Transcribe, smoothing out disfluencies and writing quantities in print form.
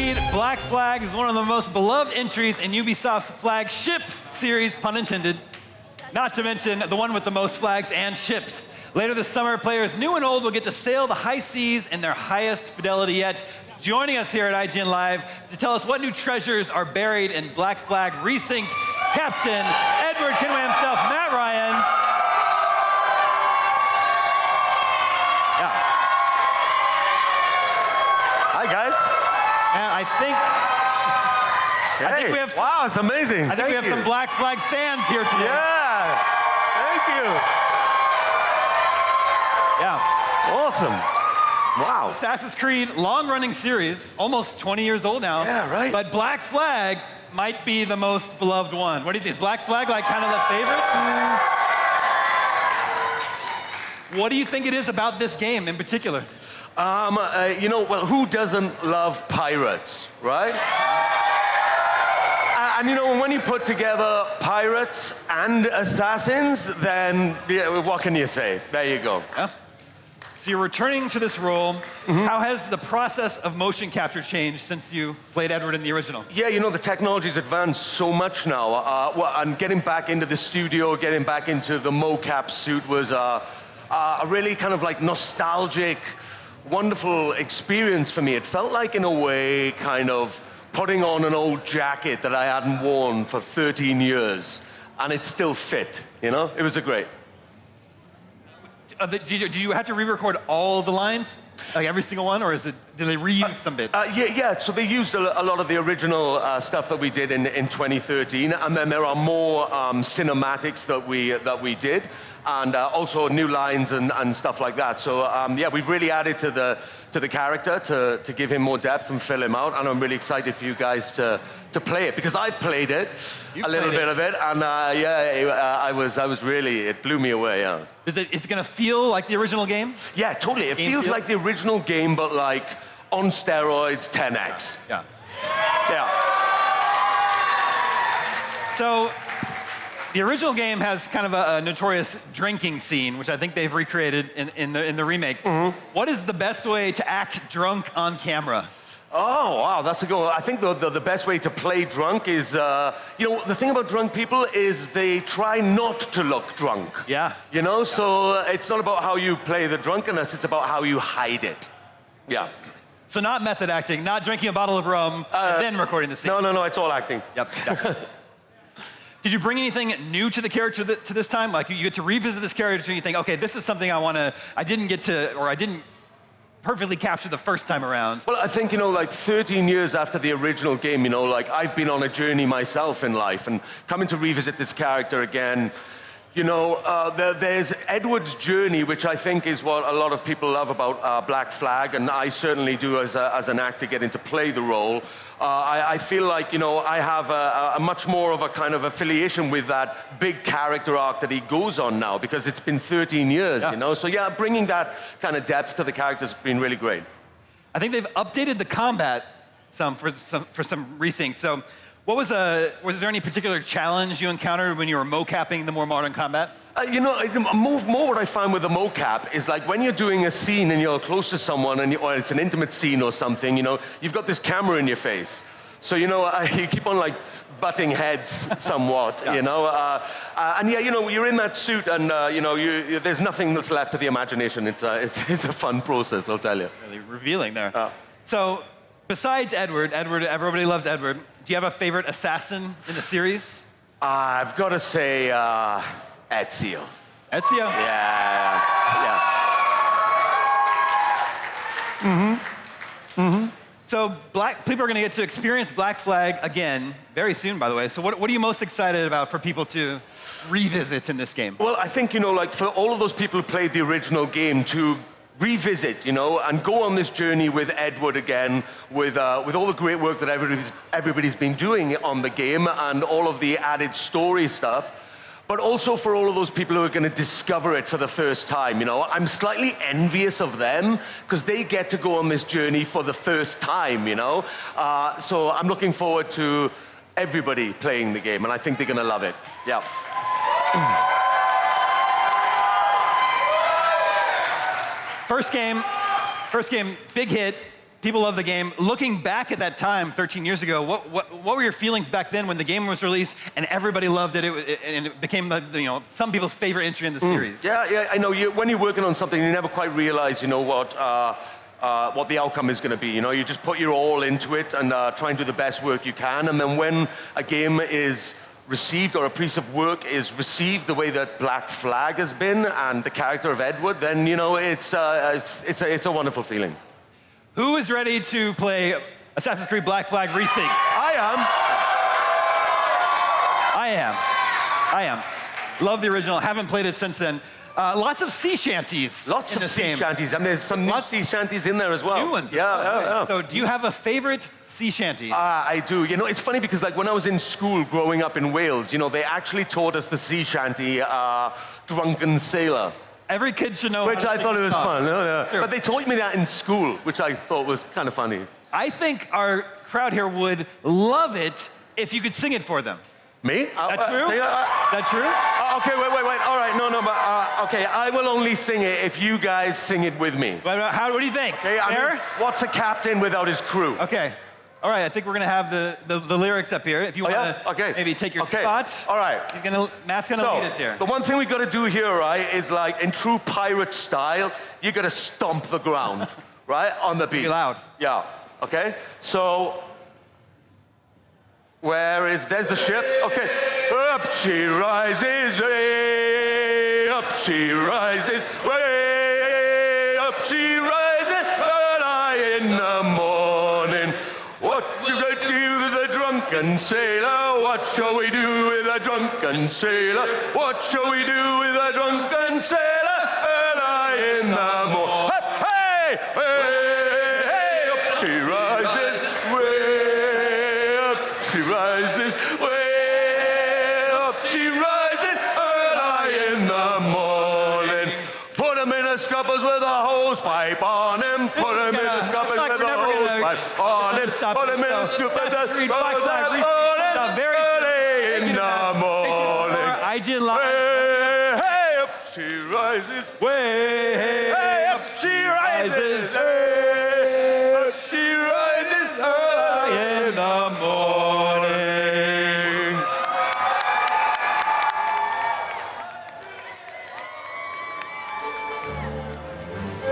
Creed Black Flag is one of the most beloved entries in Ubisoft's flagship series, pun intended. Not to mention the one with the most flags and ships. Later this summer, players new and old will get to sail the high seas in their highest fidelity yet. Joining us here at IGN Live to tell us what new treasures are buried in Black Flag Resynced, Captain Edward Kenway himself, Matt Ryan. Yeah. Hi, guys. And I think we have some, wow, it's amazing. I think we have some Black Flag fans here today. Yeah, thank you. Yeah. Awesome. Wow. Assassin's Creed, long-running series, almost 20 years old now. Yeah, right. But Black Flag might be the most beloved one. What do you think? Is Black Flag like kind of the favorite? What do you think it is about this game in particular? Well, who doesn't love pirates, right? And when you put together pirates and assassins, then what can you say? There you go. Yeah. So you're returning to this role. How has the process of motion capture changed since you played Edward in the original? Yeah, the technology's advanced so much now. And getting back into the studio, getting back into the mocap suit was a really kind of like nostalgic, wonderful experience for me. It felt like, in a way, kind of putting on an old jacket that I hadn't worn for 13 years, and it still fit, It was a great. Do you have to re-record all of the lines? Like every single one, or did they reuse some bits? Yeah, so they used a lot of the original stuff that we did in 2013, and then there are more cinematics that we did, and also new lines and stuff like that. So yeah, we've really added to the character to give him more depth and fill him out, and I'm really excited for you guys to play it, because I've played it, a little bit of it, and I was really, it blew me away, yeah. Is it gonna feel like the original game? Yeah, totally. It feels like the original game, but like on steroids, 10x. Yeah. Yeah. So, the original game has kind of a notorious drinking scene, which I think they've recreated in the remake. What is the best way to act drunk on camera? Oh, wow, that's a good one. I think the best way to play drunk is, the thing about drunk people is they try not to look drunk. Yeah. So it's not about how you play the drunkenness, it's about how you hide it. Yeah. So not method acting, not drinking a bottle of rum, and then recording the scene. No, it's all acting. Yep. Did you bring anything new to the character to this time? Like, you get to revisit this character and you think, okay, this is something I didn't perfectly capture the first time around. Well, I think, like 13 years after the original game, like I've been on a journey myself in life, and coming to revisit this character again, there's Edward's journey, which I think is what a lot of people love about Black Flag, and I certainly do as an actor getting to play the role. I feel like, I have a much more of a kind of affiliation with that big character arc that he goes on now, because it's been 13 years, So yeah, bringing that kind of depth to the character has been really great. I think they've updated the combat for some Resynced. So was there any particular challenge you encountered when you were mocapping the more modern combat? More what I find with the mocap is like when you're doing a scene and you're close to someone or it's an intimate scene or something, you've got this camera in your face. So, you keep on like butting heads somewhat, and you're in that suit and, there's nothing that's left to the imagination. It's a fun process, I'll tell you. Really revealing there. So, besides Edward, everybody loves Edward. Do you have a favorite assassin in the series? I've got to say Ezio. Ezio? Yeah. So people are going to get to experience Black Flag again very soon, by the way. So what are you most excited about for people to revisit in this game? Well, I think, like for all of those people who played the original game to revisit, and go on this journey with Edward again, with all the great work that everybody's been doing on the game and all of the added story stuff, but also for all of those people who are going to discover it for the first time, I'm slightly envious of them because they get to go on this journey for the first time, So I'm looking forward to everybody playing the game, and I think they're going to love it. Yeah. First game, big hit. people love the game. Looking back at that time, 13 years ago, what were your feelings back then when the game was released and everybody loved it, and it became some people's favorite entry in the series? Yeah, I know. When you're working on something, you never quite realize, what the outcome is going to be. You just put your all into it and try and do the best work you can. And then when a game is received, or a piece of work is received the way that Black Flag has been, and the character of Edward, then it's a wonderful feeling. Who is ready to play Assassin's Creed Black Flag Resynced? I am. Love the original. Haven't played it since then. Lots of sea shanties. Lots in of this sea game. shanties, and there's some new sea shanties in there as well. New ones. Yeah. So, do you have a favorite sea shanty? I do. It's funny because when I was in school growing up in Wales, they actually taught us the sea shanty, Drunken Sailor. Every kid should know. Which I thought it was fun. Sure. But they taught me that in school, which I thought was kind of funny. I think our crowd here would love it if you could sing it for them. Me? That's true? That's true? Okay, wait. All right, no, but okay, I will only sing it if you guys sing it with me. What do you think? Okay, Fair? What's a captain without his crew? Okay. All right, I think we're gonna have the lyrics up here. If you wanna maybe take your spots. All right. Matt's gonna lead us here. The one thing we gotta do here, right, is in true pirate style, you gotta stomp the ground, right, on the beat. Be loud. Yeah, okay? So, there's the ship? Okay. Up she rises, way, up she rises, way, up she rises, early in the morning. What do we do with a drunken sailor? What shall we do with a drunken sailor? What shall we do with a drunken sailor? Early in the morning. Hey, hey, hey, up she rises, way up she rises, way up she rises, early in the morning. Put him in the scuppers with a hose pipe on him. Put him in the scuppers with a hose pipe on him. Put him in the scuppers with a hose pipe on him. Very early in the morning. IGN Live. Way, hey, up she rises. Way, hey, up she rises.